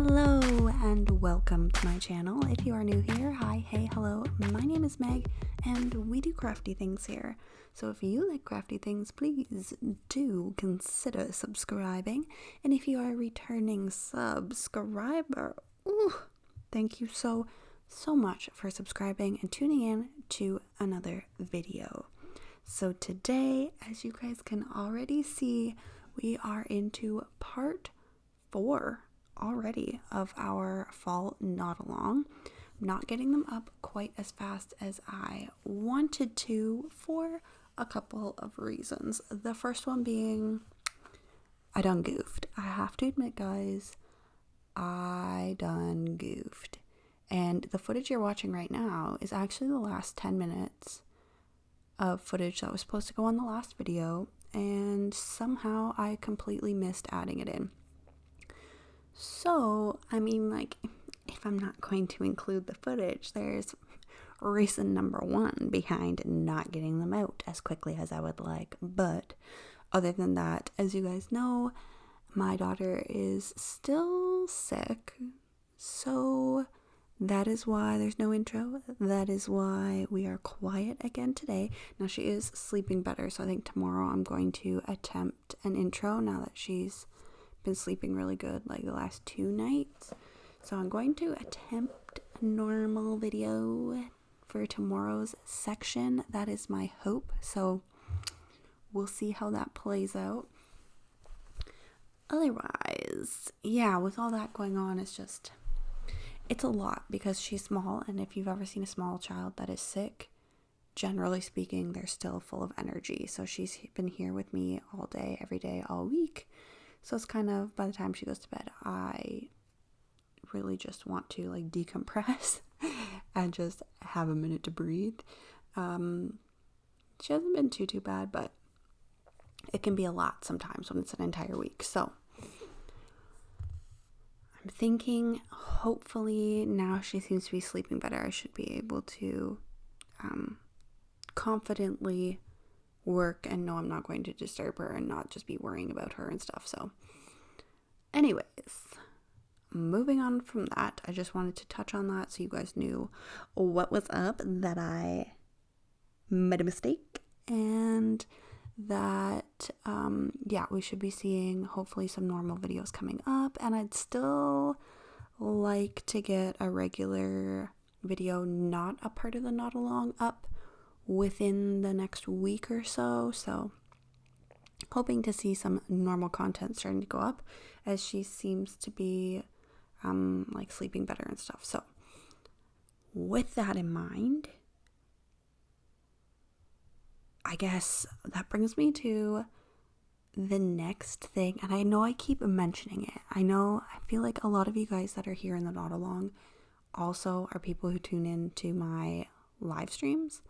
Hello and welcome to my channel. If you are new here, hi, hey, hello, my name is Meg and we do crafty things here. So if you like crafty things, please do consider subscribing. And if you are a returning subscriber, thank you so much for subscribing and tuning in to another video. So today, as you guys can already see, we are into part 4 already of our fall knot along. I'm not getting them up quite as fast as I wanted to for a couple of reasons. The first one being I done goofed. I have to admit, guys, I done goofed. And the footage you're watching right now is actually the last 10 minutes of footage that was supposed to go on the last video, and somehow I completely missed adding it in. So, I mean, like, if I'm not going to include the footage, there's reason number 1 behind not getting them out as quickly as I would like. But other than that, as you guys know, my daughter is still sick. So that is why there's no intro. That is why we are quiet again today. Now she is sleeping better, so I think tomorrow I'm going to attempt an intro now that she's been sleeping really good like the last 2 nights. So I'm going to attempt a normal video for tomorrow's section. That is my hope. So we'll see how that plays out. Otherwise, yeah, with all that going on, it's a lot because she's small, and if you've ever seen a small child that is sick, generally speaking, they're still full of energy. So she's been here with me all day, every day, all week. So it's kind of, by the time she goes to bed, I really just want to like decompress and just have a minute to breathe. She hasn't been too bad, but it can be a lot sometimes when it's an entire week. So I'm thinking, hopefully now she seems to be sleeping better, I should be able to confidently work and know I'm not going to disturb her and not just be worrying about her and stuff. So anyways, moving on from that, I just wanted to touch on that so you guys knew what was up, that I made a mistake, and that we should be seeing hopefully some normal videos coming up. And I'd still like to get a regular video, not a part of the knot along, up within the next week or so. So hoping to see some normal content starting to go up as she seems to be like sleeping better and stuff. So with that in mind, I guess that brings me to the next thing. And I know I keep mentioning it. I feel like a lot of you guys that are here in the knot along also are people who tune in to my live streams.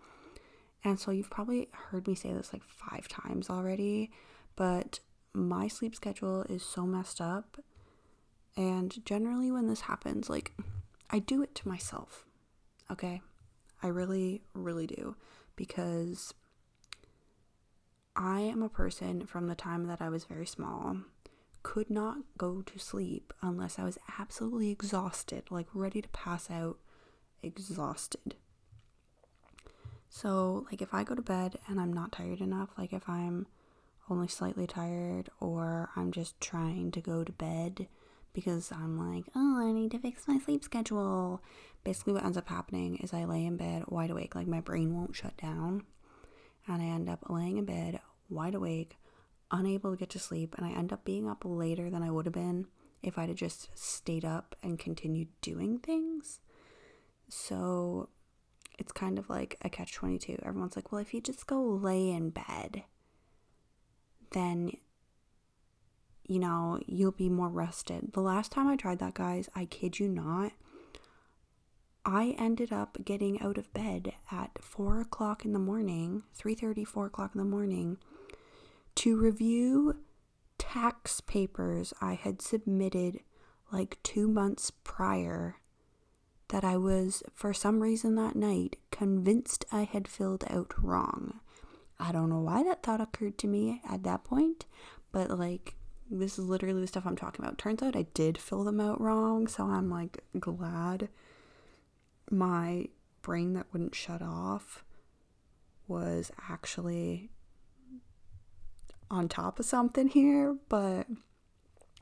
And so you've probably heard me say this like 5 times already, but my sleep schedule is so messed up. And generally when this happens, like, I do it to myself. Okay? I really, really do. Because I am a person from the time that I was very small, could not go to sleep unless I was absolutely exhausted, like ready to pass out, exhausted. So, like, if I go to bed and I'm not tired enough, like if I'm only slightly tired, or I'm just trying to go to bed because I'm like, I need to fix my sleep schedule. Basically what ends up happening is I lay in bed wide awake, like my brain won't shut down, and I end up laying in bed wide awake, unable to get to sleep, and I end up being up later than I would have been if I'd have just stayed up and continued doing things. So it's kind of like a catch-22. Everyone's like, well, if you just go lay in bed, then, you know, you'll be more rested. The last time I tried that, guys, I kid you not, I ended up getting out of bed at 4 o'clock in the morning, 3:30, 4 o'clock in the morning, to review tax papers I had submitted like 2 months prior that I was, for some reason that night, convinced I had filled out wrong. I don't know why that thought occurred to me at that point, but like, This is literally the stuff I'm talking about. Turns out I did fill them out wrong, so I'm like glad my brain that wouldn't shut off was actually on top of something here. But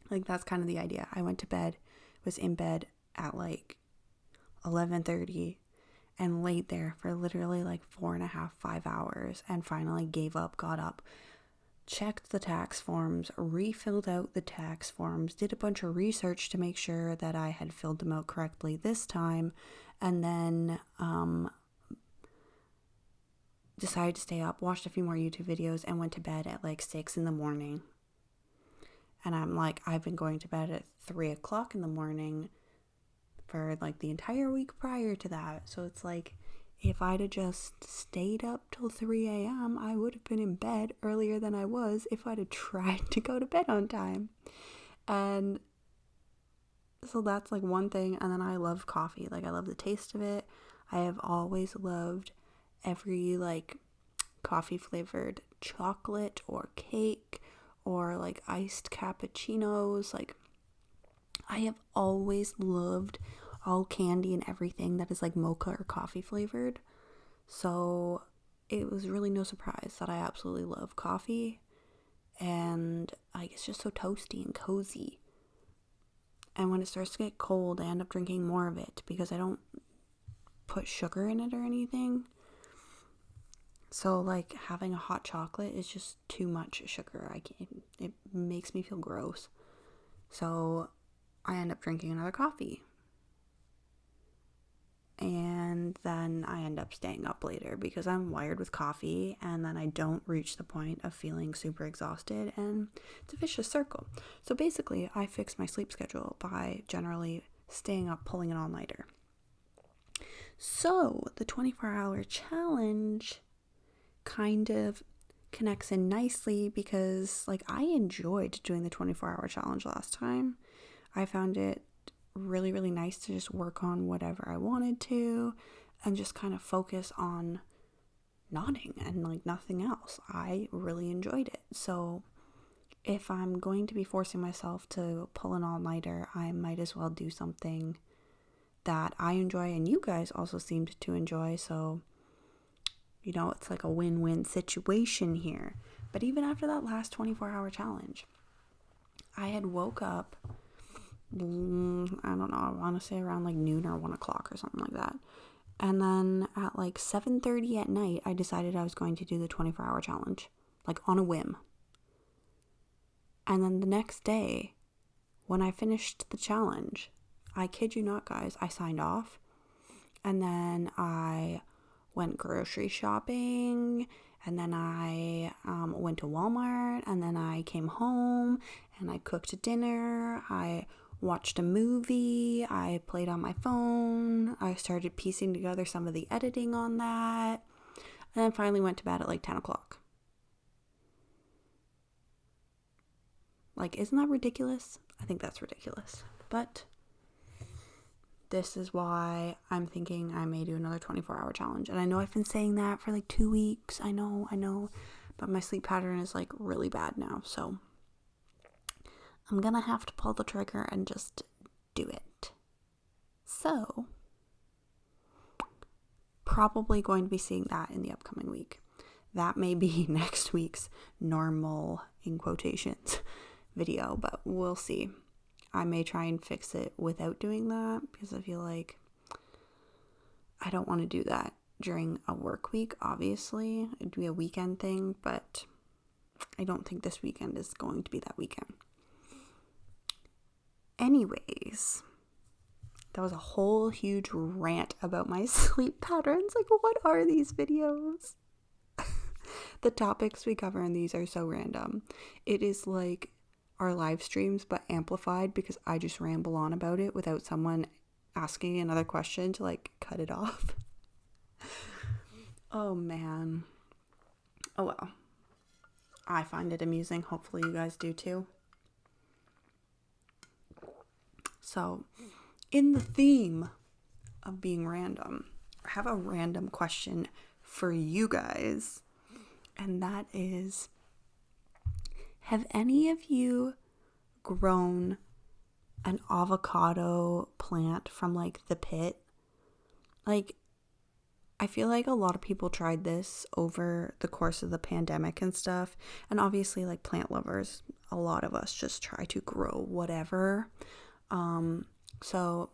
like, that's kind of the idea. I went to bed, was in bed at like 11:30 and laid there for literally like 4.5, 5 hours, and finally gave up, got up, checked the tax forms, refilled out the tax forms, did a bunch of research to make sure that I had filled them out correctly this time, and then decided to stay up, watched a few more YouTube videos, and went to bed at like 6 in the morning. And I'm like, I've been going to bed at 3 o'clock in the morning for like the entire week prior to that. So it's like, if I'd have just stayed up till 3 a.m., I would have been in bed earlier than I was if I'd have tried to go to bed on time. And so that's like one thing. And then I love coffee. Like, I love the taste of it. I have always loved every like coffee flavored chocolate or cake or like iced cappuccinos. Like, I have always loved all candy and everything that is like mocha or coffee flavored. So it was really no surprise that I absolutely love coffee. And like, it's just so toasty and cozy. And when it starts to get cold, I end up drinking more of it because I don't put sugar in it or anything. So like, having a hot chocolate is just too much sugar. It makes me feel gross. So I end up drinking another coffee. And then I end up staying up later because I'm wired with coffee, and then I don't reach the point of feeling super exhausted, and it's a vicious circle. So basically, I fix my sleep schedule by generally staying up, pulling an all-nighter. So the 24-hour challenge kind of connects in nicely because like, I enjoyed doing the 24-hour challenge last time. I found it really, really nice to just work on whatever I wanted to and just kind of focus on nodding and like nothing else. I really enjoyed it. So if I'm going to be forcing myself to pull an all-nighter, I might as well do something that I enjoy and you guys also seemed to enjoy. So, you know, it's like a win-win situation here. But even after that last 24-hour challenge, I had woke up, I don't know, I want to say around like noon or 1 o'clock or something like that. And then at like 7:30 at night, I decided I was going to do the 24-hour challenge, like on a whim. And then the next day, when I finished the challenge, I kid you not, guys, I signed off. And then I went grocery shopping, and then I went to Walmart, and then I came home and I cooked dinner. I watched a movie. I played on my phone. I started piecing together some of the editing on that, and then finally went to bed at like 10 o'clock. Like, isn't that ridiculous? I think that's ridiculous. But this is why I'm thinking I may do another 24-hour challenge. And I know I've been saying that for like 2 weeks. I know. But my sleep pattern is like really bad now. So I'm gonna have to pull the trigger and just do it. So probably going to be seeing that in the upcoming week. That may be next week's normal, in quotations, video, but we'll see. I may try and fix it without doing that because I feel like I don't want to do that during a work week, obviously. It'd be a weekend thing, but I don't think this weekend is going to be that weekend. Anyways, that was a whole huge rant about my sleep patterns. Like, what are these videos? The topics we cover in these are so random. It is like our live streams, but amplified because I just ramble on about it without someone asking another question to like cut it off. Oh man. Oh well. I find it amusing. Hopefully you guys do too. So, in the theme of being random, I have a random question for you guys. And that is, have any of you grown an avocado plant from like the pit. Like, I feel like a lot of people tried this over the course of the pandemic and stuff. And obviously, like plant lovers, a lot of us just try to grow whatever. So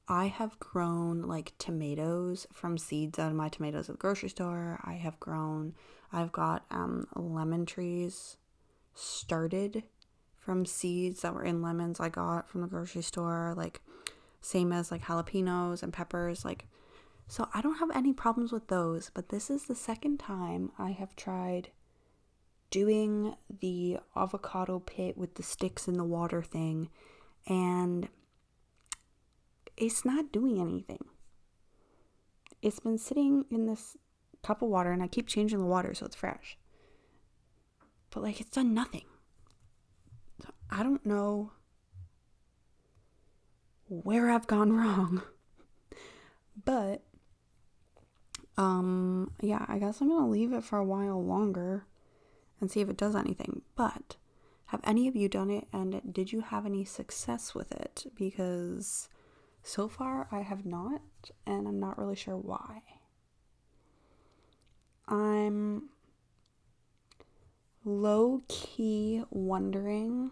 I have grown like tomatoes from seeds out of my tomatoes at the grocery store. I've got lemon trees started from seeds that were in lemons I got from the grocery store. Like, same as like jalapenos and peppers. Like, so I don't have any problems with those. But this is the second time I have tried doing the avocado pit with the sticks in the water thing, and it's not doing anything. It's been sitting in this cup of water, and I keep changing the water so it's fresh, but like it's done nothing. So I don't know where I've gone wrong. But yeah, I guess I'm gonna leave it for a while longer and see if it does anything. But have any of you done it, and did you have any success with it? Because so far I have not, and I'm not really sure why. I'm low-key wondering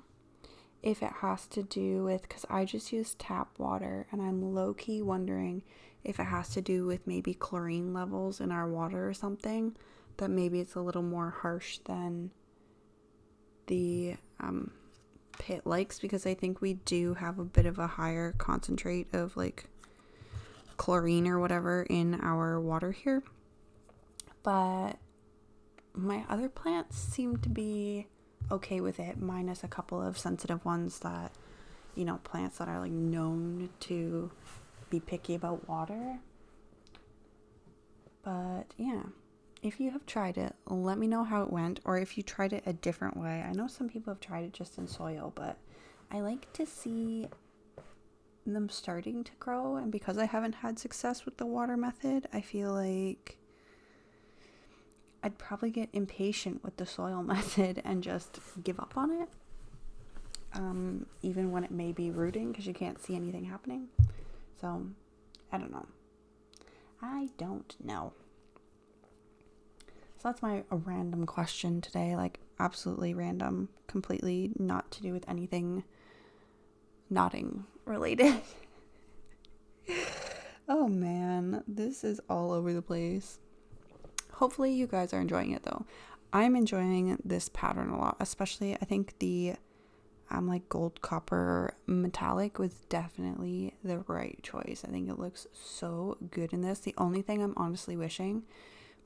if it has to do with, because I just use tap water, and I'm low-key wondering if it has to do with maybe chlorine levels in our water or something, that maybe it's a little more harsh than the pit likes, because I think we do have a bit of a higher concentrate of like chlorine or whatever in our water here. But my other plants seem to be okay with it, minus a couple of sensitive ones that, you know, plants that are like known to be picky about water. But yeah, if you have tried it, let me know how it went, or if you tried it a different way. I know some people have tried it just in soil, but I like to see them starting to grow, and because I haven't had success with the water method, I feel like I'd probably get impatient with the soil method and just give up on it, even when it may be rooting, because you can't see anything happening. So I don't know. So that's my random question today, like absolutely random, completely not to do with anything nodding related. Oh man, this is all over the place. Hopefully you guys are enjoying it though. I'm enjoying this pattern a lot, especially I think the like gold copper metallic was definitely the right choice. I think it looks so good in this. The only thing I'm honestly wishing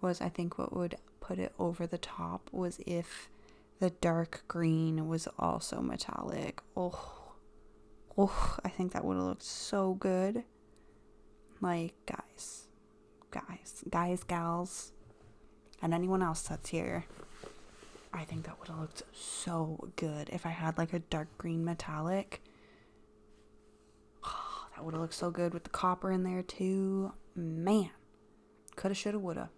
was, I think what would put it over the top was if the dark green was also metallic. Oh, I think that would have looked so good. Like, gals, and anyone else that's here, I think that would have looked so good if I had like a dark green metallic. Oh, that would have looked so good with the copper in there too. Man, coulda, shoulda, woulda.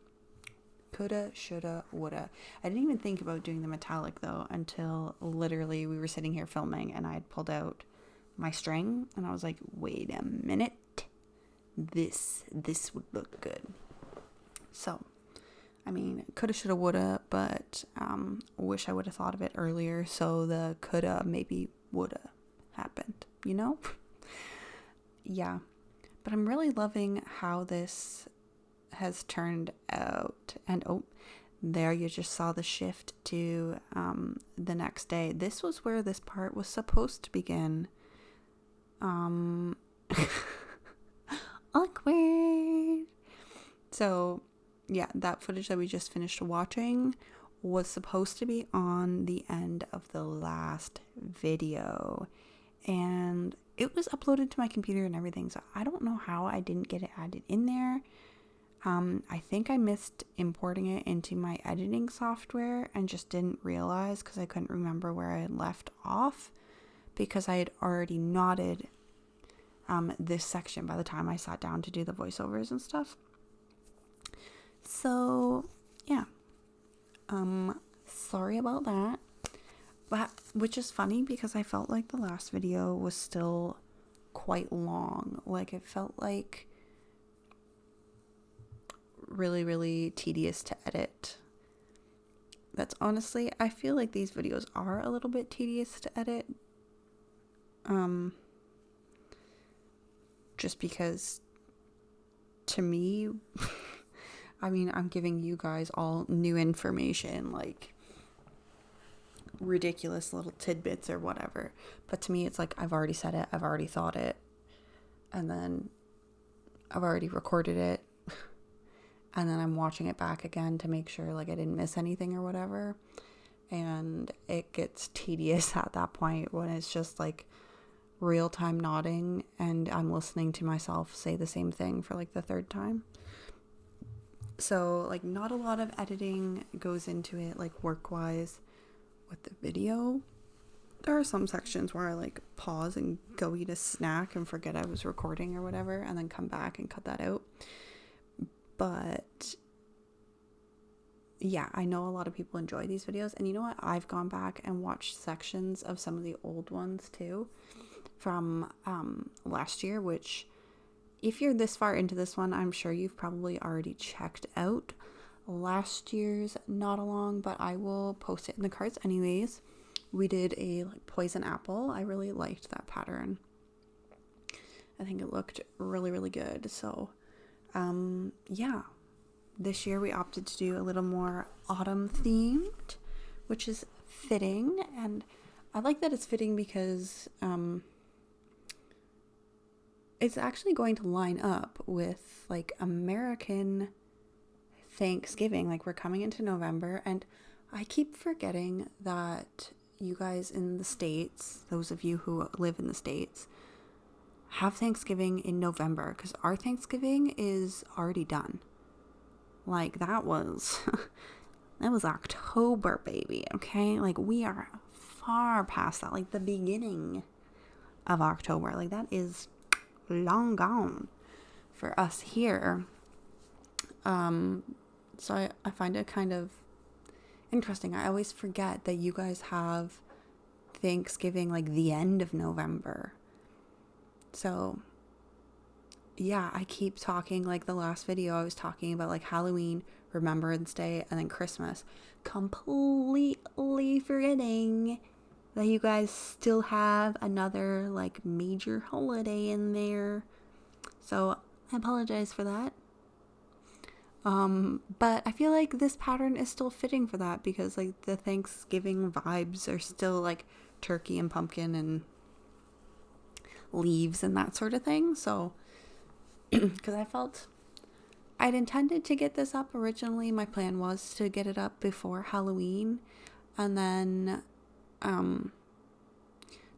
Coulda, shoulda, woulda. I didn't even think about doing the metallic though until literally we were sitting here filming, and I had pulled out my string, and I was like, wait a minute, this would look good. So I mean, coulda, shoulda, woulda, but wish I would have thought of it earlier, so the coulda, maybe, woulda happened, you know? Yeah, but I'm really loving how this has turned out. And oh, there you just saw the shift to the next day. This was where this part was supposed to begin. Awkward. So yeah, that footage that we just finished watching was supposed to be on the end of the last video, and it was uploaded to my computer and everything, so I don't know how I didn't get it added in there. I think I missed importing it into my editing software and just didn't realize, because I couldn't remember where I had left off, because I had already knotted this section by the time I sat down to do the voiceovers and stuff. So yeah, sorry about that. But, which is funny because I felt like the last video was still quite long. Like, it felt like really, really tedious to edit. That's honestly, I feel like these videos are a little bit tedious to edit. Just because, to me, I mean, I'm giving you guys all new information, like ridiculous little tidbits or whatever. But to me, it's like, I've already said it, I've already thought it, and then I've already recorded it, and then I'm watching it back again to make sure like I didn't miss anything or whatever. And it gets tedious at that point when it's just like real time nodding and I'm listening to myself say the same thing for like the third time. So like not a lot of editing goes into it, like work wise with the video. There are some sections where I like pause and go eat a snack and forget I was recording or whatever, and then come back and cut that out. But yeah, I know a lot of people enjoy these videos, and you know what? I've gone back and watched sections of some of the old ones too from last year, which if you're this far into this one, I'm sure you've probably already checked out last year's Not Along, but I will post it in the cards anyways. We did a like poison apple. I really liked that pattern. I think it looked really, really good. So yeah, this year we opted to do a little more autumn themed, which is fitting, and I like that it's fitting because it's actually going to line up with like American Thanksgiving. Like, we're coming into November, and I keep forgetting that you guys in the States, those of you who live in the States, have Thanksgiving in November, because our Thanksgiving is already done. Like, that was October, baby. Okay, like we are far past that, like the beginning of October. Like, that is long gone for us here. So I find it kind of interesting. I always forget that you guys have Thanksgiving like the end of November. So yeah, I keep talking, like the last video I was talking about like Halloween, Remembrance Day, and then Christmas, completely forgetting that you guys still have another like major holiday in there. So I apologize for that. But I feel like this pattern is still fitting for that, because like the Thanksgiving vibes are still like turkey and pumpkin and leaves and that sort of thing. So because I felt I'd intended to get this up originally. My plan was to get it up before Halloween, and then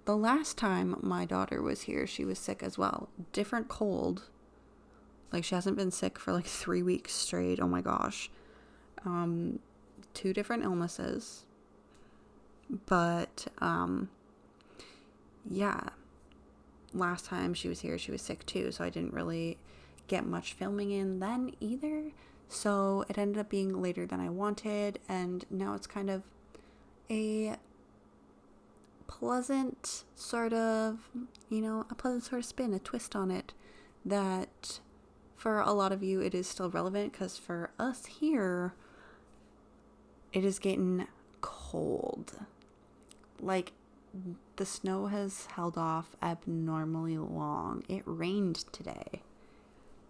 the last time my daughter was here, she was sick as well. Different cold. Like, she hasn't been sick for like 3 weeks straight. Oh my gosh. 2 different illnesses. But yeah, last time she was here, she was sick too, so I didn't really get much filming in then either. So it ended up being later than I wanted, and now it's kind of a pleasant sort of, a pleasant sort of spin, a twist on it, that for a lot of you it is still relevant, because for us here it is getting cold. Like, the snow has held off abnormally long. It rained today,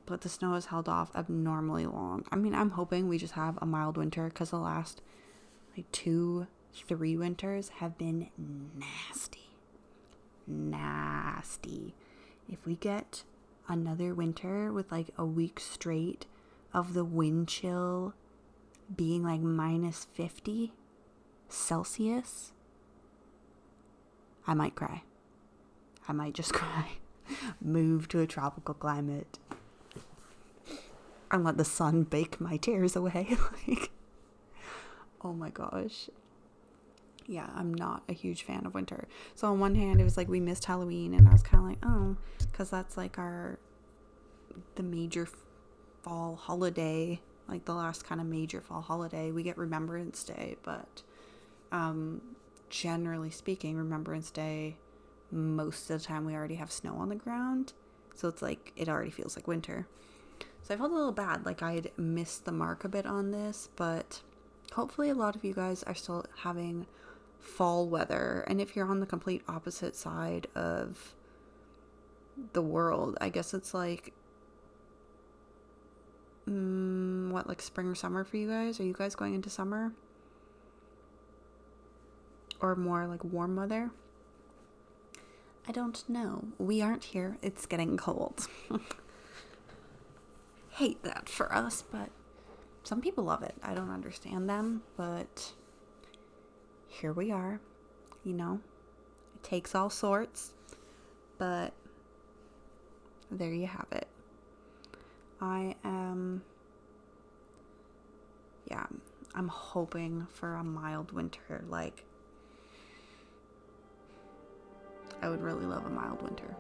but the snow has held off abnormally long. I mean, I'm hoping we just have a mild winter, because the last like 2-3 winters have been nasty. If we get another winter with like a week straight of the wind chill being like minus 50 Celsius, I might cry. I might just cry. Move to a tropical climate and let the sun bake my tears away. Like, oh my gosh. Yeah, I'm not a huge fan of winter. So on one hand, it was like we missed Halloween, and I was kind of like, oh, because that's like the major fall holiday, like the last kind of major fall holiday. We get Remembrance Day, but generally speaking, Remembrance Day, most of the time we already have snow on the ground. So it's like, it already feels like winter. So I felt a little bad, like I'd missed the mark a bit on this, but hopefully a lot of you guys are still having fall weather. And if you're on the complete opposite side of the world, I guess it's like, like spring or summer for you guys? Are you guys going into summer? Or more like warm weather? I don't know. We aren't here. It's getting cold. Hate that for us, but some people love it. I don't understand them, but here we are. You know, it takes all sorts, but there you have it. I'm hoping for a mild winter. Like, I would really love a mild winter.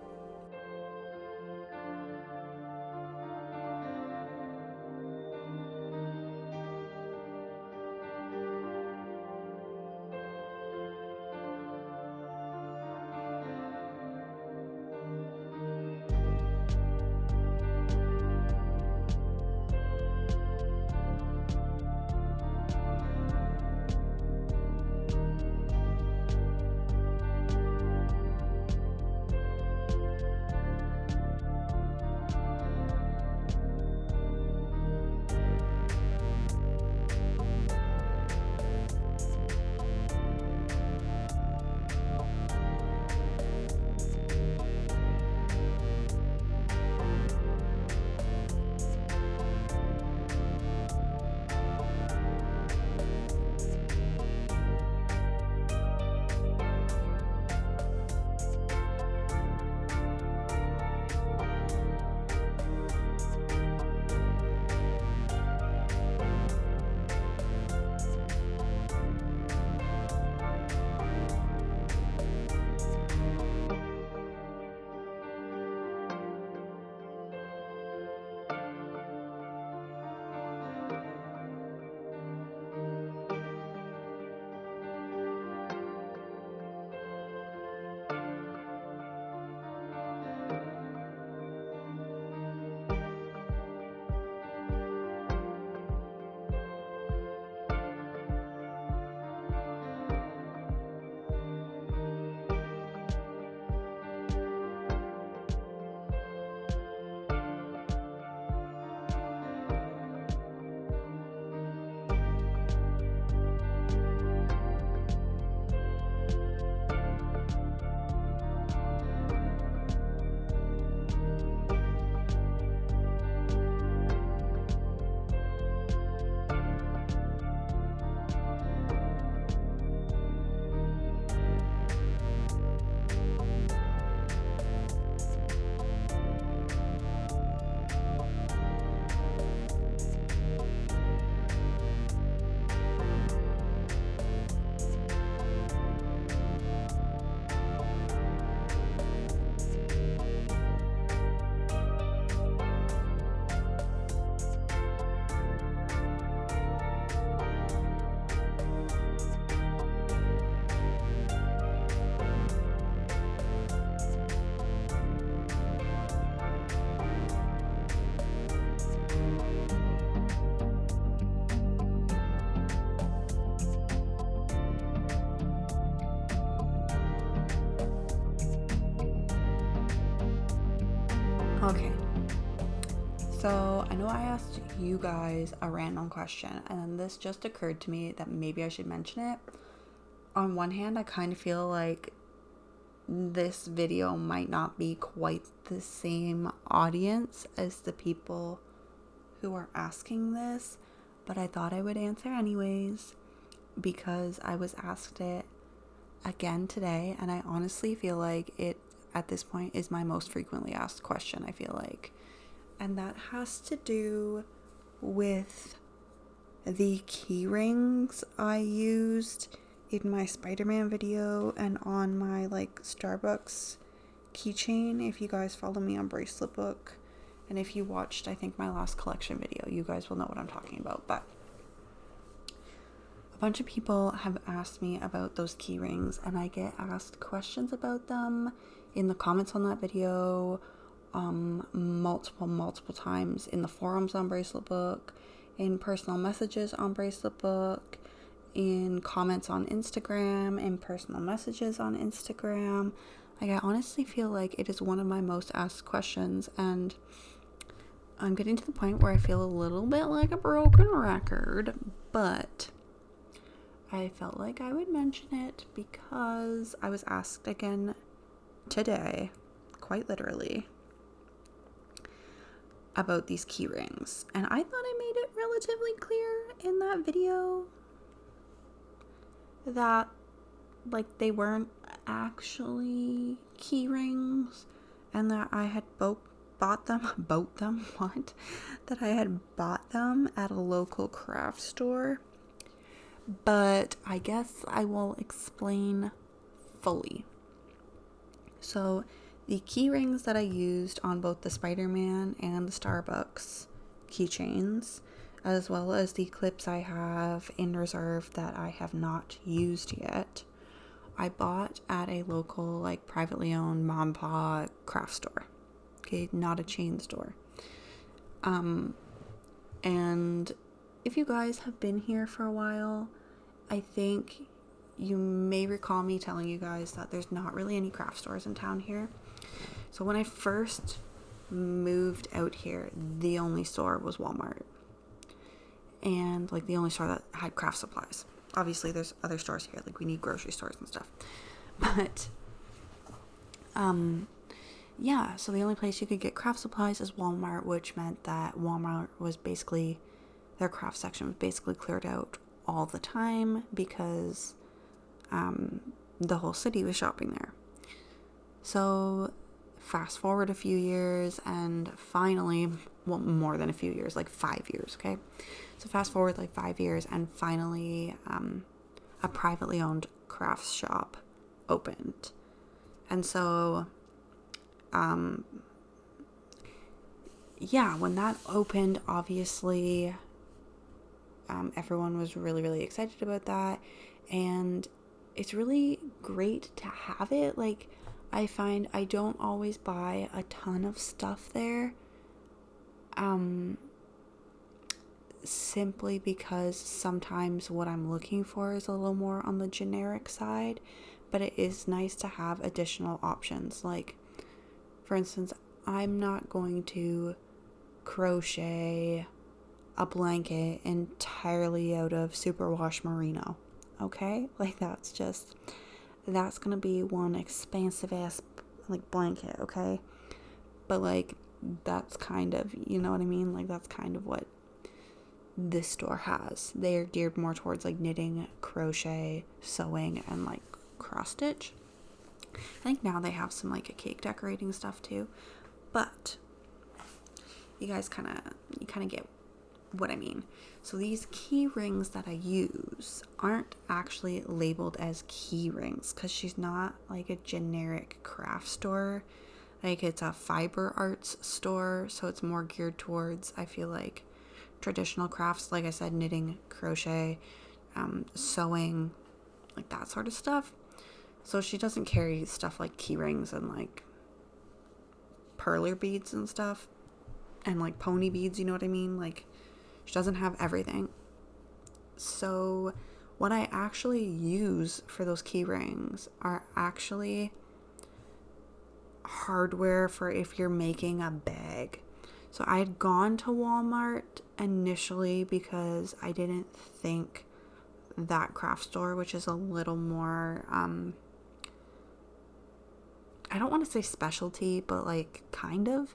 Okay, so I know I asked you guys a random question, and then this just occurred to me that maybe I should mention it. On one hand, I kind of feel like this video might not be quite the same audience as the people who are asking this, but I thought I would answer anyways because I was asked it again today, and I honestly feel like it at this point is my most frequently asked question, I feel like. And that has to do with the key rings I used in my Spider-Man video and on my Starbucks keychain. If you guys follow me on Bracelet Book, and if you watched, I think, my last collection video, you guys will know what I'm talking about. But bunch of people have asked me about those key rings, and I get asked questions about them in the comments on that video, multiple times in the forums on Bracelet Book, in personal messages on Bracelet Book, in comments on Instagram, in personal messages on Instagram. Like, I honestly feel like it is one of my most asked questions, and I'm getting to the point where I feel a little bit like a broken record, but I felt like I would mention it because I was asked again today, quite literally, about these key rings. And I thought I made it relatively clear in that video that, like, they weren't actually key rings and that I had that I had bought them at a local craft store. But I guess I will explain fully. So the key rings that I used on both the Spider-Man and the Starbucks keychains, as well as the clips I have in reserve that I have not used yet, I bought at a local, like, privately owned mom and pop craft store. Okay, not a chain store. And if you guys have been here for a while, I think you may recall me telling you guys that there's not really any craft stores in town here. So when I first moved out here, the only store was Walmart. And, like, the only store that had craft supplies. Obviously, there's other stores here. Like, we need grocery stores and stuff. But, yeah, so the only place you could get craft supplies is Walmart, which meant that Walmart was basically, their craft section was basically cleared out all the time because the whole city was shopping there. So fast forward a few years, and finally, well, more than a few years, like 5 years, okay? So fast forward like 5 years, and finally a privately owned crafts shop opened. And so yeah, when that opened, obviously everyone was really excited about that, and it's really great to have it. Like, I find I don't always buy a ton of stuff there, simply because sometimes what I'm looking for is a little more on the generic side, but it is nice to have additional options. Like, for instance, I'm not going to crochet a blanket entirely out of superwash merino, okay? Like, that's gonna be one expansive ass, like, blanket, okay? But, like, that's kind of, you know what I mean? Like, that's kind of what this store has. They're geared more towards, like, knitting, crochet, sewing, and, like, cross stitch. I think now they have some, like, cake decorating stuff too, but you guys kind of get what I mean. So these key rings that I use aren't actually labeled as key rings because she's not like a generic craft store. Like, it's a fiber arts store, so it's more geared towards, I feel like, traditional crafts, like I said, knitting, crochet, sewing, like that sort of stuff. So she doesn't carry stuff like key rings and, like, perler beads and stuff, and, like, pony beads, you know what I mean? Like, she doesn't have everything. So what I actually use for those key rings are actually hardware for if you're making a bag. So I had gone to Walmart initially because I didn't think that craft store, which is a little more, I don't want to say specialty, but, like, kind of.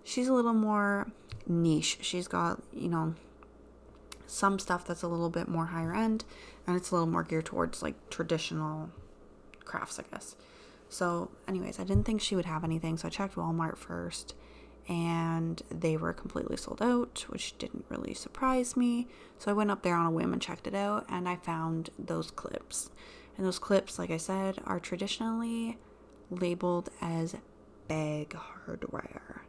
She's a little more niche. She's got, you know, some stuff that's a little bit more higher end, and it's a little more geared towards, like, traditional crafts, I guess. So anyways, I didn't think she would have anything, so I checked Walmart first, and they were completely sold out, which didn't really surprise me. So I went up there on a whim and checked it out, and I found those clips. And those clips, like I said, are traditionally labeled as bag hardware.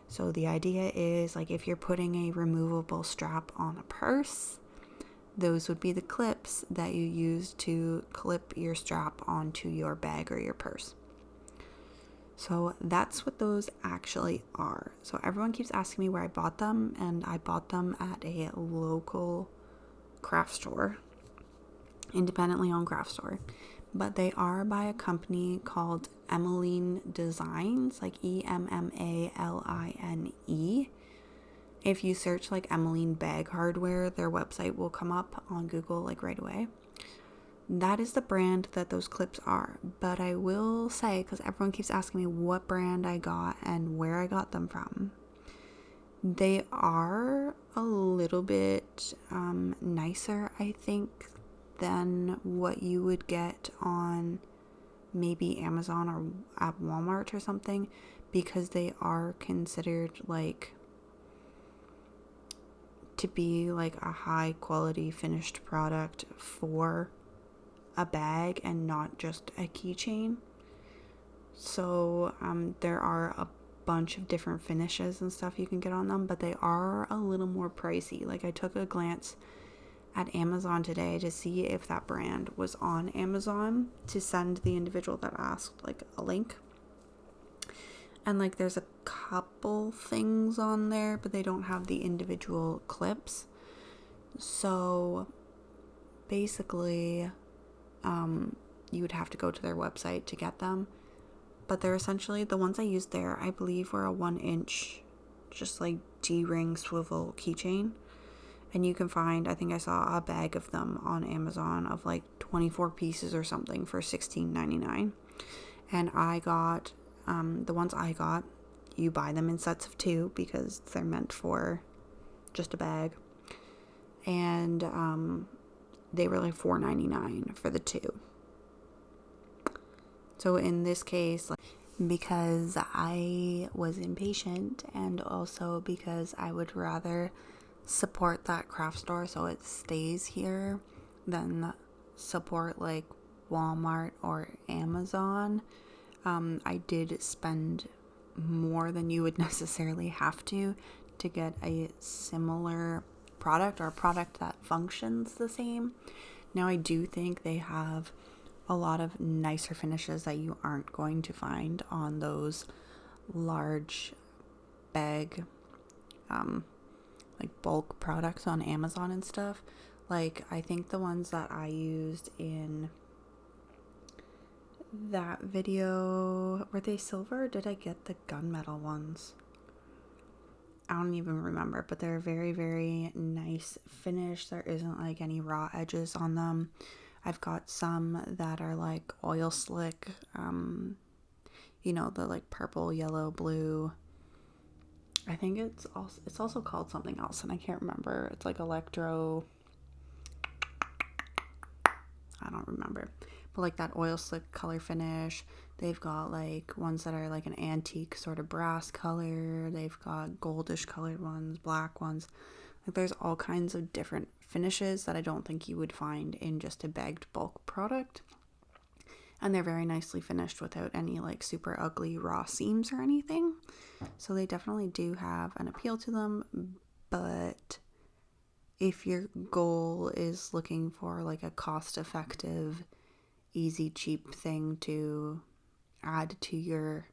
So the idea is, like, if you're putting a removable strap on a purse, those would be the clips that you use to clip your strap onto your bag or your purse. So that's what those actually are. So everyone keeps asking me where I bought them, and I bought them at a local craft store, independently owned craft store. But they are by a company called Emmeline Designs, like Emmaline. If you search like Emmeline Bag Hardware, their website will come up on Google like right away. That is the brand that those clips are. But I will say, because everyone keeps asking me what brand I got and where I got them from, they are a little bit nicer, I think, than what you would get on maybe Amazon or at Walmart or something, because they are considered like to be like a high quality finished product for a bag and not just a keychain. So there are a bunch of different finishes and stuff you can get on them, but they are a little more pricey. Like I took a glance at Amazon today to see if that brand was on Amazon to send the individual that asked like a link. And like there's a couple things on there, but they don't have the individual clips. So basically you would have to go to their website to get them. But they're essentially, the ones I used there, I believe were a 1-inch, just like D-ring swivel keychain. And you can find, I think I saw a bag of them on Amazon of like 24 pieces or something for $16.99. And I got, the ones I got, you buy them in sets of 2 because they're meant for just a bag. And they were like $4.99 for the 2. So in this case, because I was impatient and also because I would rather support that craft store so it stays here than support like Walmart or Amazon, I did spend more than you would necessarily have to get a similar product or a product that functions the same. Now I do think they have a lot of nicer finishes that you aren't going to find on those large bag like bulk products on Amazon and stuff. Like I think the ones that I used in that video, were they silver or did I get the gunmetal ones? I don't even remember, but they're very, very nice finish. There isn't like any raw edges on them. I've got some that are like oil slick, you know, the like purple, yellow, blue. I think it's also called something else and I can't remember. It's like electro, I don't remember, but like that oil slick color finish. They've got like ones that are like an antique sort of brass color. They've got goldish colored ones, black ones. Like there's all kinds of different finishes that I don't think you would find in just a bagged bulk product. And they're very nicely finished without any like super ugly raw seams or anything. So they definitely do have an appeal to them. But if your goal is looking for like a cost-effective, easy, cheap thing to add to your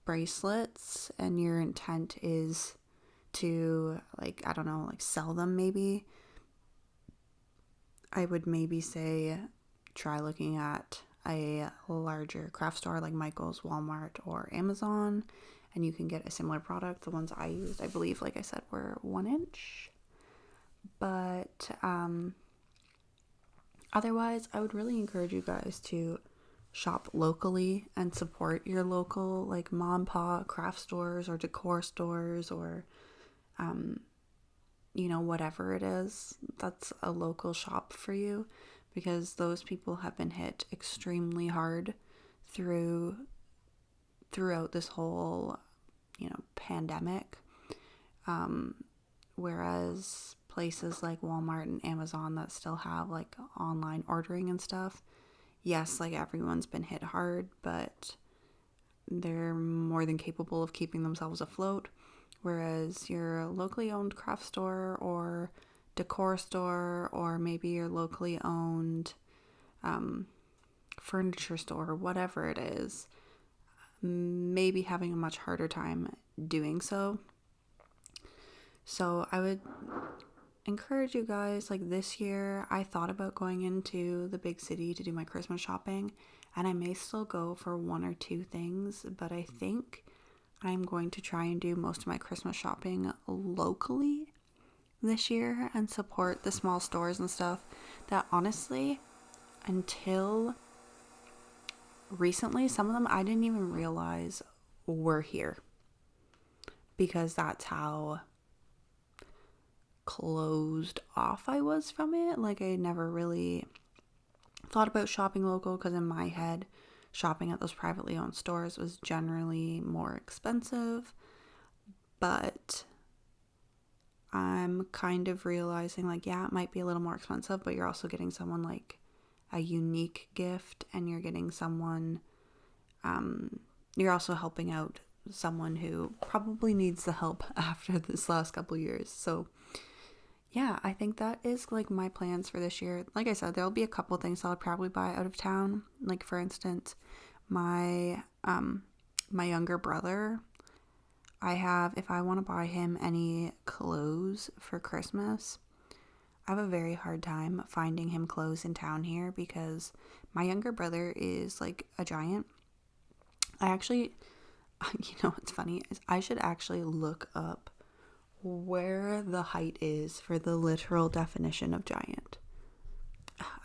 bracelets and your intent is to like, I don't know, like sell them maybe, I would maybe say try looking at a larger craft store like Michael's, Walmart, or Amazon, and you can get a similar product. The ones I used, I believe, like I said, were 1-inch. But otherwise, I would really encourage you guys to shop locally and support your local like mom and pop craft stores or decor stores or you know, whatever it is that's a local shop for you, because those people have been hit extremely hard throughout this whole, you know, pandemic. Whereas places like Walmart and Amazon that still have like online ordering and stuff, yes, like everyone's been hit hard, but they're more than capable of keeping themselves afloat. Whereas your locally owned craft store or decor store, or maybe your locally owned furniture store, whatever it is, maybe having a much harder time doing so. So I would encourage you guys, like this year, I thought about going into the big city to do my Christmas shopping, and I may still go for one or two things, but I think I'm going to try and do most of my Christmas shopping locally this year and support the small stores and stuff that honestly, until recently, some of them I didn't even realize were here, because that's how closed off I was from it. Like, I never really thought about shopping local, because in my head, shopping at those privately owned stores was generally more expensive. But I'm kind of realizing, like, yeah, it might be a little more expensive, but you're also getting someone like a unique gift, and you're getting someone, you're also helping out someone who probably needs the help after this last couple years. So yeah, I think that is like my plans for this year. Like I said, there'll be a couple things I'll probably buy out of town. Like, for instance, my younger brother, if I want to buy him any clothes for Christmas, I have a very hard time finding him clothes in town here, because my younger brother is like a giant. I actually, what's funny is I should actually look up where the height is for the literal definition of giant.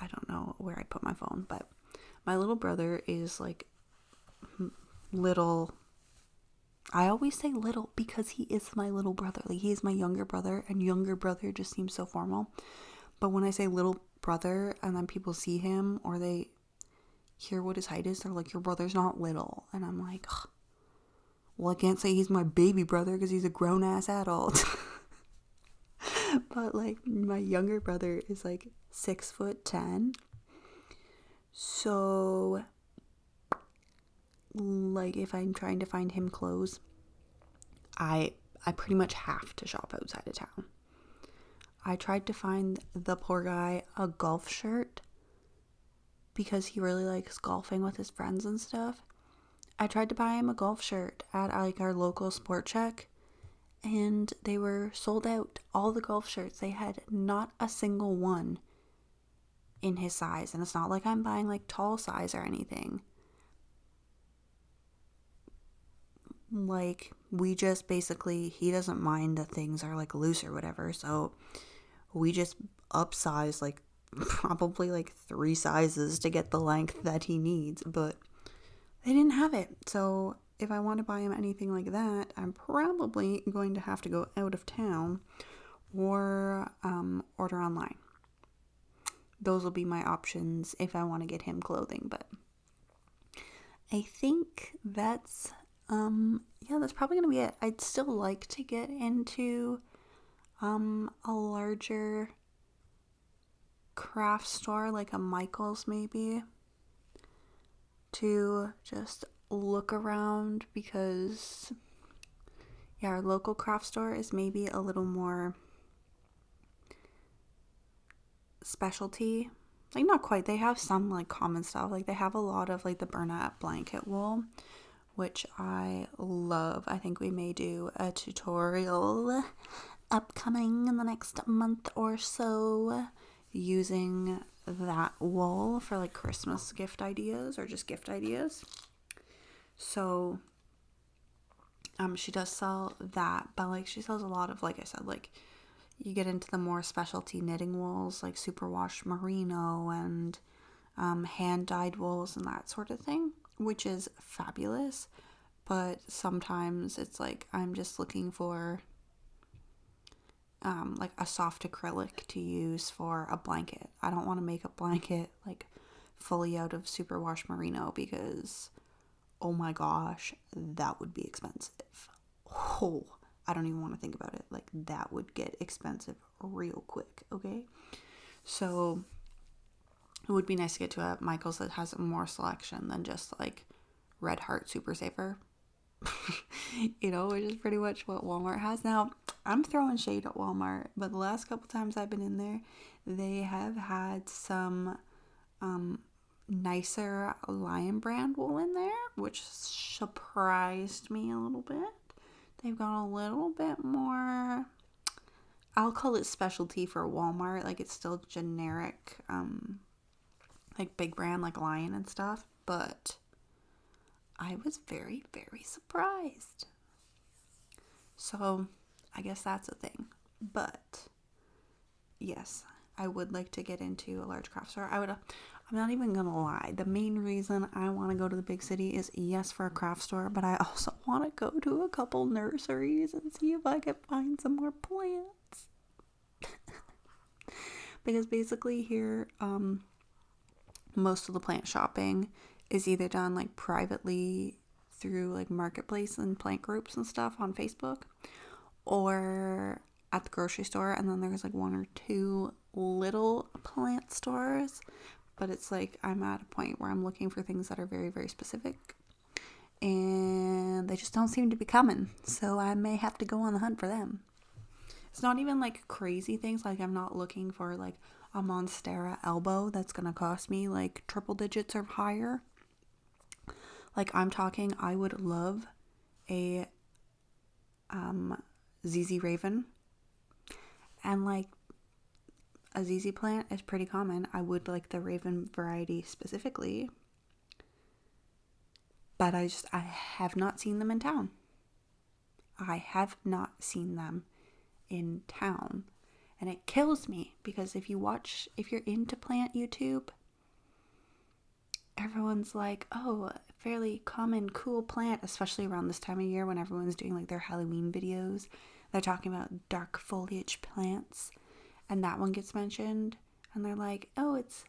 I don't know where I put my phone, but my little brother is like little. I always say little because he is my little brother. Like, he is my younger brother, and younger brother just seems so formal. But when I say little brother and then people see him or they hear what his height is, they're like, your brother's not little. And I'm like, ugh. Well, I can't say he's my baby brother because he's a grown-ass adult. But like, my younger brother is like 6'10". So like, if I'm trying to find him clothes, I pretty much have to shop outside of town. I tried to find the poor guy a golf shirt because he really likes golfing with his friends and stuff. I tried to buy him a golf shirt at like our local Sport Check, and they were sold out. All the golf shirts, they had not a single one in his size. And it's not like I'm buying like tall size or anything. Like, we just basically, he doesn't mind that things are like loose or whatever, so we just upsize like probably like 3 sizes to get the length that he needs, but they didn't have it. So if I want to buy him anything like that, I'm probably going to have to go out of town or order online. Those will be my options if I want to get him clothing. But I think that's that's probably gonna be it. I'd still like to get into a larger craft store, like a Michael's maybe, to just look around, because our local craft store is maybe a little more specialty. Like, not quite. They have some like common stuff. Like, they have a lot of like the Bernat blanket wool, which I love. I think we may do a tutorial upcoming in the next month or so using that wool for like Christmas gift ideas or just gift ideas. So she does sell that, but like, she sells a lot of, like I said, like, you get into the more specialty knitting wools like superwash merino and hand dyed wools and that sort of thing, which is fabulous. But sometimes it's like, I'm just looking for like a soft acrylic to use for a blanket. I don't want to make a blanket like fully out of superwash merino, because oh my gosh, that would be expensive. Oh, I don't even want to think about it. Like, that would get expensive real quick, okay? So it would be nice to get to a Michael's that has more selection than just like Red Heart Super Saver. Which is pretty much what Walmart has. Now, I'm throwing shade at Walmart, but the last couple times I've been in there, they have had some um, nicer Lion brand wool in there, which surprised me a little bit. They've got a little bit more, I'll call it specialty for Walmart. Like, it's still generic, like big brand, like Lion and stuff, but I was very, very surprised. So, I guess that's a thing. But, yes, I would like to get into a large craft store. I'm not even gonna lie. The main reason I want to go to the big city is, yes, for a craft store, but I also want to go to a couple nurseries and see if I can find some more plants. Because basically here, most of the plant shopping is either done like privately through like marketplace and plant groups and stuff on Facebook, or at the grocery store. And then there's like one or two little plant stores, but it's like I'm at a point where I'm looking for things that are very, very specific, and they just don't seem to be coming, so I may have to go on the hunt for them. It's not even like crazy things. Like, I'm not looking for like a Monstera elbow that's gonna cost me like triple digits or higher. Like, I'm talking, I would love a ZZ Raven, and like a ZZ plant is pretty common. I would like the Raven variety specifically, but I have not seen them in town. I have not seen them in town. And it kills me because if you're into plant YouTube, everyone's like, oh, fairly common, cool plant, especially around this time of year when everyone's doing like their Halloween videos. They're talking about dark foliage plants, and that one gets mentioned, and they're like, oh, it's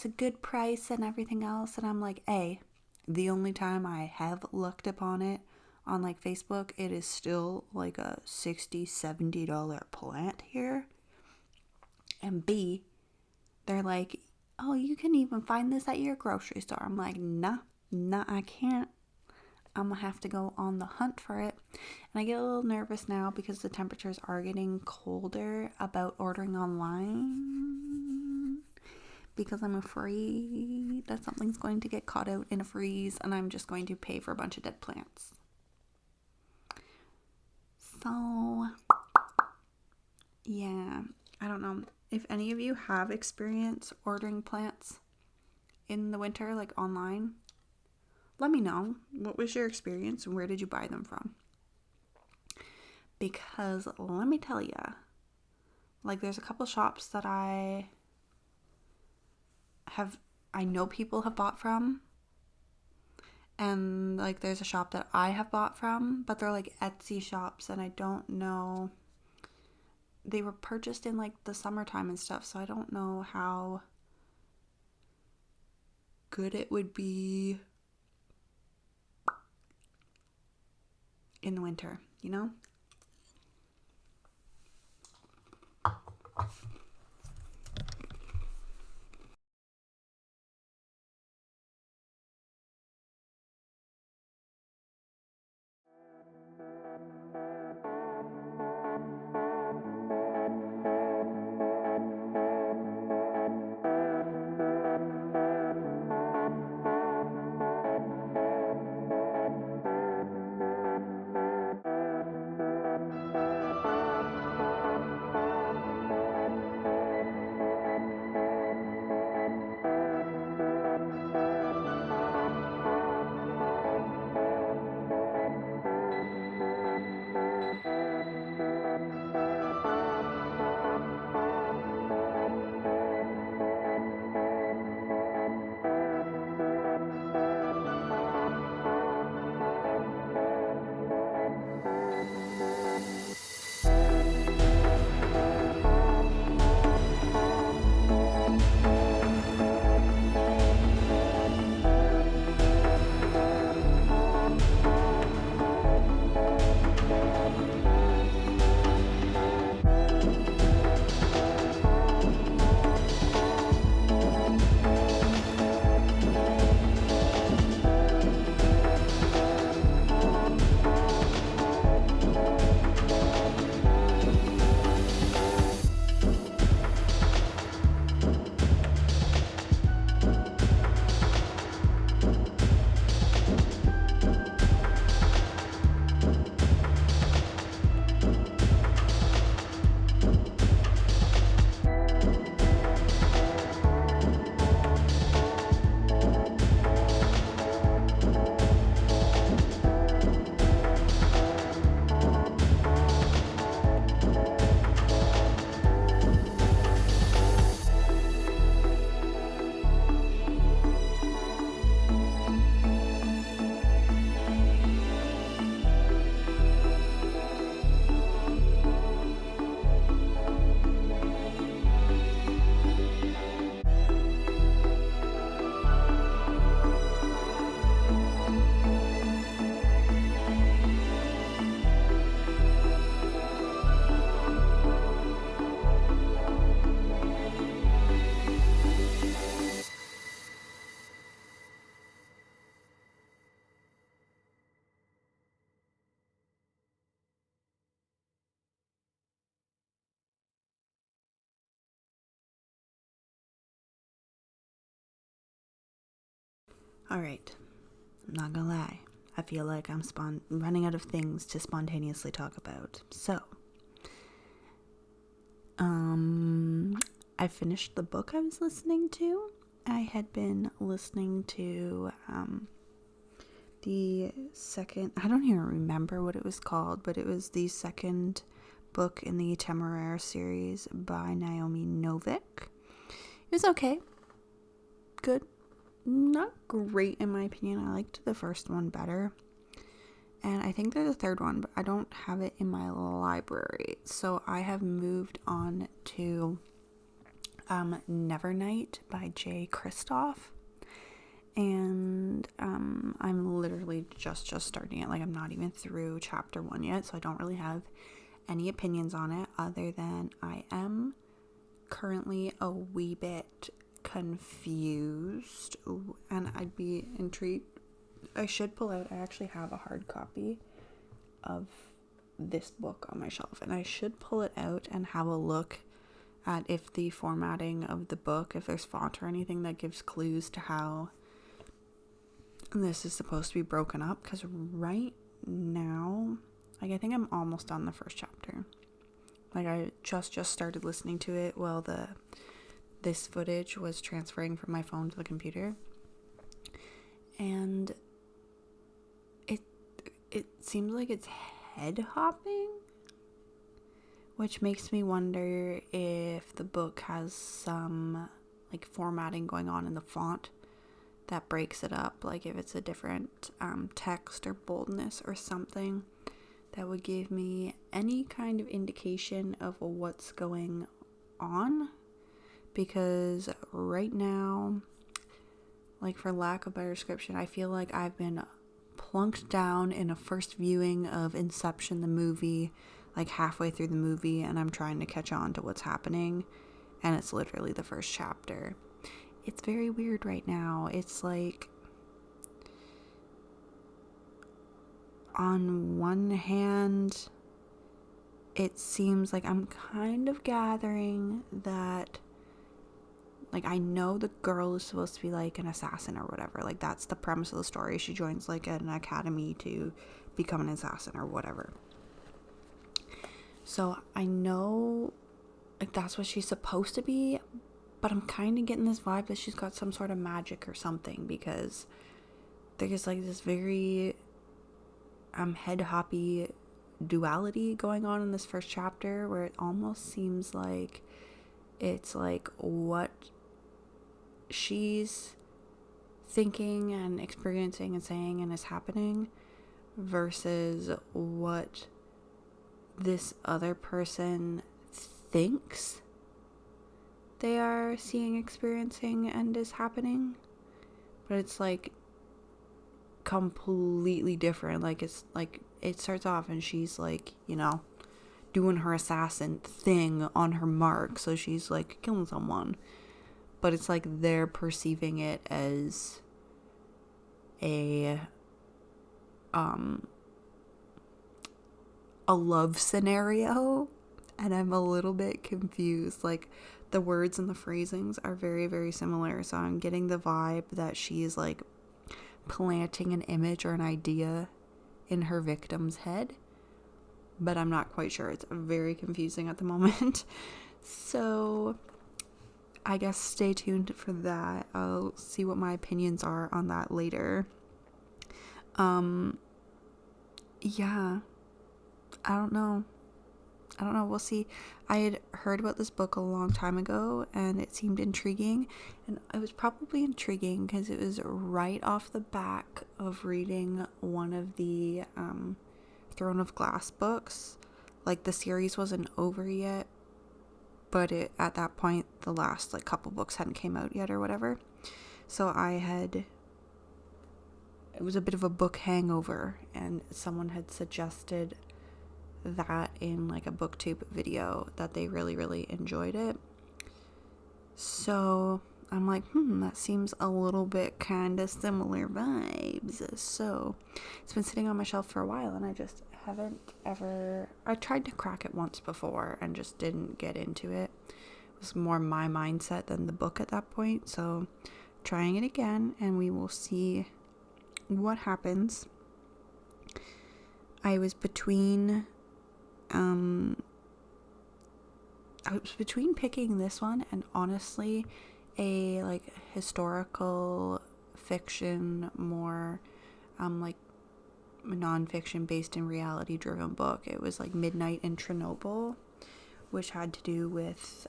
a good price and everything else. And I'm like, the only time I have looked upon it on like Facebook, it is still like a $60-$70 plant here. And B, they're like, oh, you can even find this at your grocery store. I'm like, nah, I can't. I'm gonna have to go on the hunt for it. And I get a little nervous now because the temperatures are getting colder about ordering online, because I'm afraid that something's going to get caught out in a freeze and I'm just going to pay for a bunch of dead plants. So, yeah, I don't know if any of you have experience ordering plants in the winter, like online. Let me know. What was your experience and where did you buy them from? Because let me tell you, like, there's a couple shops that I know people have bought from. And like, there's a shop that I have bought from, but they're like Etsy shops, and I don't know. They were purchased in like the summertime and stuff, so I don't know how good it would be in the winter, you know? Alright, I'm not gonna lie. I feel like I'm running out of things to spontaneously talk about. So, I finished the book I was listening to. I had been listening to the second, I don't even remember what it was called, but it was the second book in the Temeraire series by Naomi Novik. It was okay. Good. Not great in my opinion. I liked the first one better. And I think there's a third one, but I don't have it in my library. So I have moved on to Nevernight by Jay Kristoff. And I'm literally just starting it. Like, I'm not even through chapter 1 yet, so I don't really have any opinions on it other than I am currently a wee bit confused, and I'd be intrigued. I should pull out, I actually have a hard copy of this book on my shelf, and I should pull it out and have a look at if the formatting of the book, if there's font or anything that gives clues to how this is supposed to be broken up, because right now, like, I think I'm almost done the first chapter. Like, I just started listening to it while this footage was transferring from my phone to the computer, and it seems like it's head hopping, which makes me wonder if the book has some like formatting going on in the font that breaks it up, like if it's a different text or boldness or something that would give me any kind of indication of what's going on. Because right now, like, for lack of better description, I feel like I've been plunked down in a first viewing of Inception, the movie, like halfway through the movie, and I'm trying to catch on to what's happening, and it's literally the first chapter. It's very weird right now. It's like, on one hand, it seems like I'm kind of gathering that, like, I know the girl is supposed to be like an assassin or whatever. Like, that's the premise of the story. She joins like an academy to become an assassin or whatever. So I know, like, that's what she's supposed to be, but I'm kind of getting this vibe that she's got some sort of magic or something, because there's like this very head hoppy duality going on in this first chapter, where it almost seems like it's like what she's thinking and experiencing and saying and is happening versus what this other person thinks they are seeing, experiencing, and is happening. But it's like completely different. Like, it's like it starts off and she's like, you know, doing her assassin thing on her mark, so she's like killing someone, but it's like they're perceiving it as a love scenario, and I'm a little bit confused. Like, the words and the phrasings are very, very similar, so I'm getting the vibe that she's like planting an image or an idea in her victim's head, but I'm not quite sure. It's very confusing at the moment. So I guess stay tuned for that. I'll see what my opinions are on that later. Yeah, I don't know. We'll see. I had heard about this book a long time ago, and it seemed intriguing, and it was probably intriguing because it was right off the back of reading one of the Throne of Glass books. Like, the series wasn't over yet, but at that point the last like couple books hadn't came out yet or whatever, so it was a bit of a book hangover, and someone had suggested that in like a booktube video that they really, really enjoyed it. So I'm like, that seems a little bit kind of similar vibes. So it's been sitting on my shelf for a while, and I just haven't ever, I tried to crack it once before and just didn't get into it. It was more my mindset than the book at that point. So trying it again, and we will see what happens. I was between picking this one and honestly a like historical fiction, more like non-fiction based in reality driven book. It was like Midnight in Chernobyl, which had to do with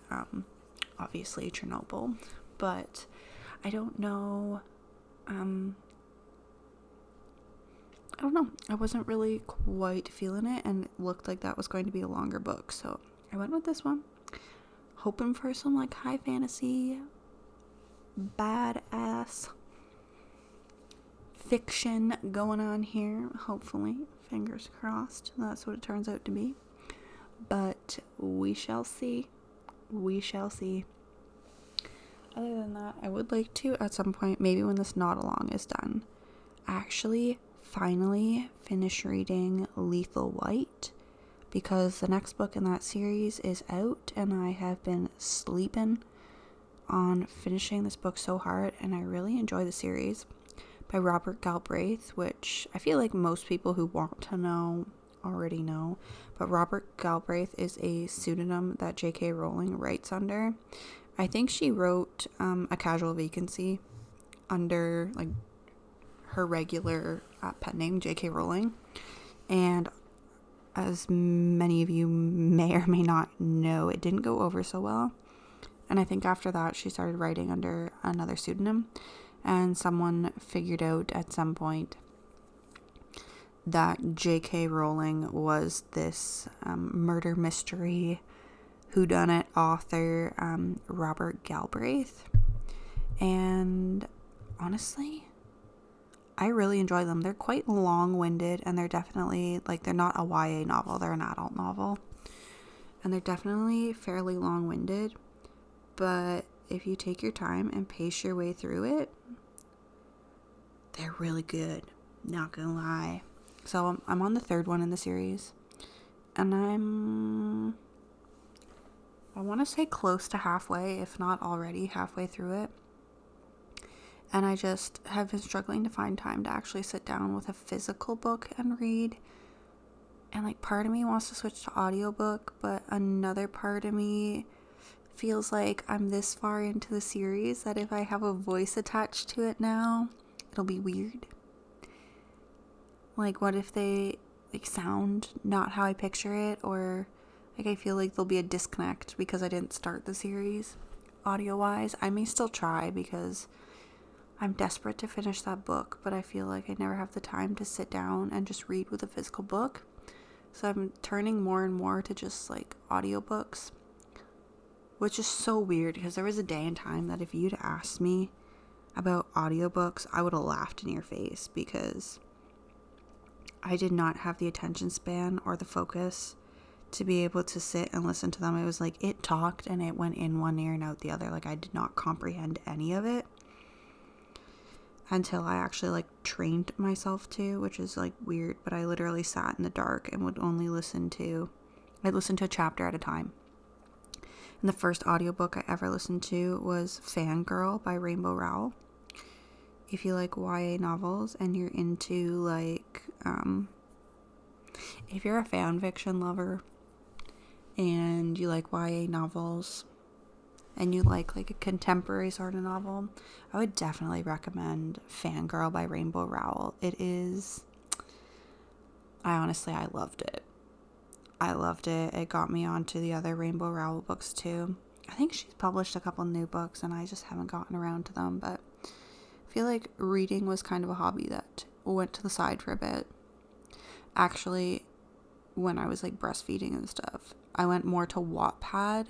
obviously Chernobyl, but I don't know. I wasn't really quite feeling it, and it looked like that was going to be a longer book, so I went with this one, hoping for some like high fantasy, badass fiction going on here. Hopefully, fingers crossed, that's what it turns out to be. But we shall see. Other than that, I would like to, at some point, maybe when this Not Along is done, actually finally finish reading Lethal White, because the next book in that series is out, and I have been sleeping on finishing this book so hard, and I really enjoy the series by Robert Galbraith, which I feel like most people who want to know already know, but Robert Galbraith is a pseudonym that J.K. Rowling writes under. I think she wrote A Casual Vacancy under like her regular pet name, J.K. Rowling, and as many of you may or may not know, it didn't go over so well, and I think after that she started writing under another pseudonym, and someone figured out at some point that J.K. Rowling was this murder mystery whodunit author, Robert Galbraith, and honestly, I really enjoy them. They're quite long-winded, and they're definitely, like, they're not a YA novel, they're an adult novel, and they're definitely fairly long-winded, but if you take your time and pace your way through it, they're really good, not gonna lie. So I'm on the third one in the series, and I want to say close to halfway, if not already halfway through it. And I just have been struggling to find time to actually sit down with a physical book and read. And like part of me wants to switch to audiobook, but another part of me feels like I'm this far into the series that if I have a voice attached to it now, it'll be weird. Like, what if they like sound not how I picture it, or like I feel like there'll be a disconnect because I didn't start the series audio wise. I may still try because I'm desperate to finish that book, but I feel like I never have the time to sit down and just read with a physical book. So I'm turning more and more to just like audiobooks, which is so weird because there was a day and time that if you'd asked me about audiobooks, I would have laughed in your face because I did not have the attention span or the focus to be able to sit and listen to them. It was like it talked and it went in one ear and out the other. Like I did not comprehend any of it until I actually like trained myself to, which is like weird, but I literally sat in the dark and would only I'd listen to a chapter at a time. And the first audiobook I ever listened to was Fangirl by Rainbow Rowell. If you like YA novels and you're into like, if you're a fan fiction lover and you like YA novels and you like a contemporary sort of novel, I would definitely recommend Fangirl by Rainbow Rowell. It is, I loved it. It got me onto the other Rainbow Rowell books too. I think she's published a couple new books and I just haven't gotten around to them, but I feel like reading was kind of a hobby that went to the side for a bit. Actually, when I was like breastfeeding and stuff, I went more to Wattpad,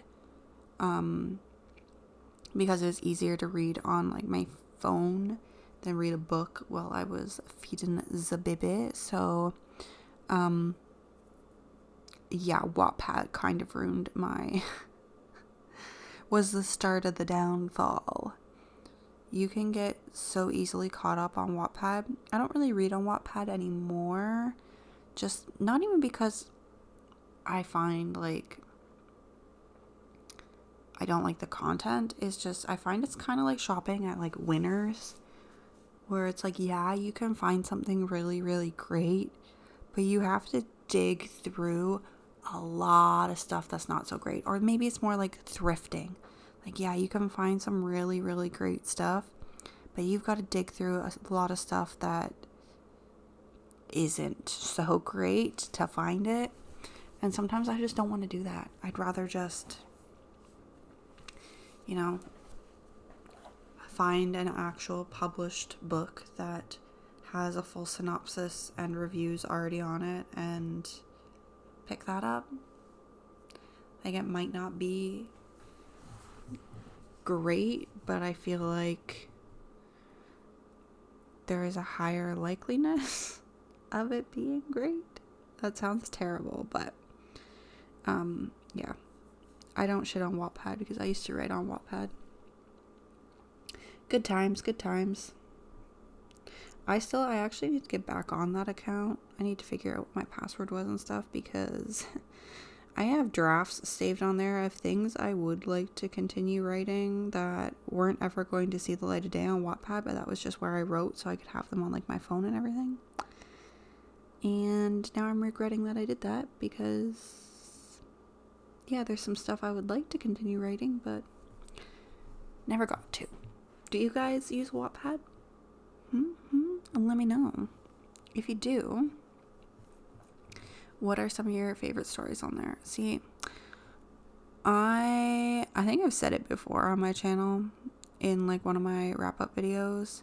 because it was easier to read on like my phone than read a book while I was feeding the baby. So, yeah, Wattpad kind of ruined was the start of the downfall. You can get so easily caught up on Wattpad. I don't really read on Wattpad anymore. Just not even because I find like I don't like the content. It's just, I find it's kind of like shopping at like Winners, where it's like, yeah, you can find something really, really great, but you have to dig through a lot of stuff that's not so great. Or maybe it's more like thrifting. Like, yeah, you can find some really, really great stuff, but you've got to dig through a lot of stuff that isn't so great to find it. And sometimes I just don't want to do that. I'd rather just, you know, find an actual published book that has a full synopsis and reviews already on it and pick that up. Like, it might not be great, but I feel like there is a higher likeliness of it being great. That sounds terrible, but yeah. I don't shit on Wattpad because I used to write on Wattpad. Good times, good times. I actually need to get back on that account. I need to figure out what my password was and stuff, because I have drafts saved on there of things I would like to continue writing that weren't ever going to see the light of day on Wattpad, but that was just where I wrote so I could have them on like my phone and everything. And now I'm regretting that I did that, because yeah, there's some stuff I would like to continue writing, but never got to. Do you guys use Wattpad? Let me know. If you do, what are some of your favorite stories on there? See, I think I've said it before on my channel in like one of my wrap-up videos.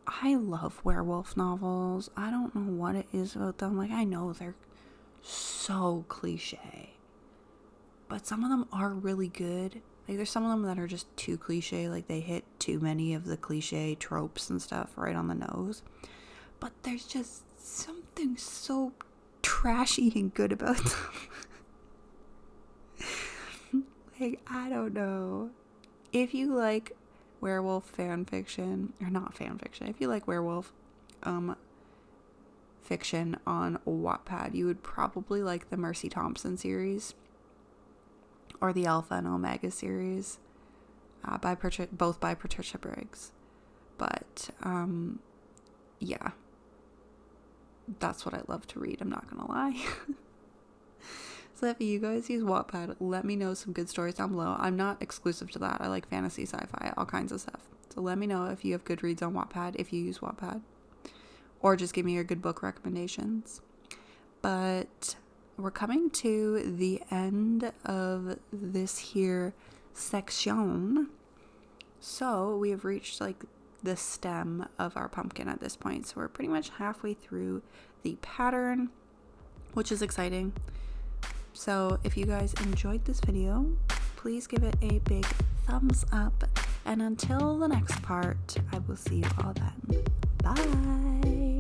I love werewolf novels. I don't know what it is about them. Like, I know they're so cliche, but some of them are really good. Like, there's some of them that are just too cliche. Like, they hit too many of the cliche tropes and stuff right on the nose. But there's just something so trashy and good about them. Like, I don't know. If you like werewolf fan fiction, or not fan fiction, if you like werewolf fiction on Wattpad, you would probably like the Mercy Thompson series or the Alpha and Omega series, both by Patricia Briggs. But yeah, that's what I love to read, I'm not gonna lie. So if you guys use Wattpad, let me know some good stories down below. I'm not exclusive to that. I like fantasy, sci-fi, all kinds of stuff. So let me know if you have good reads on Wattpad, if you use Wattpad. Or just give me your good book recommendations. But we're coming to the end of this here section. So we have reached like the stem of our pumpkin at this point. So we're pretty much halfway through the pattern, which is exciting. So if you guys enjoyed this video, please give it a big thumbs up. And until the next part, I will see you all then. Bye.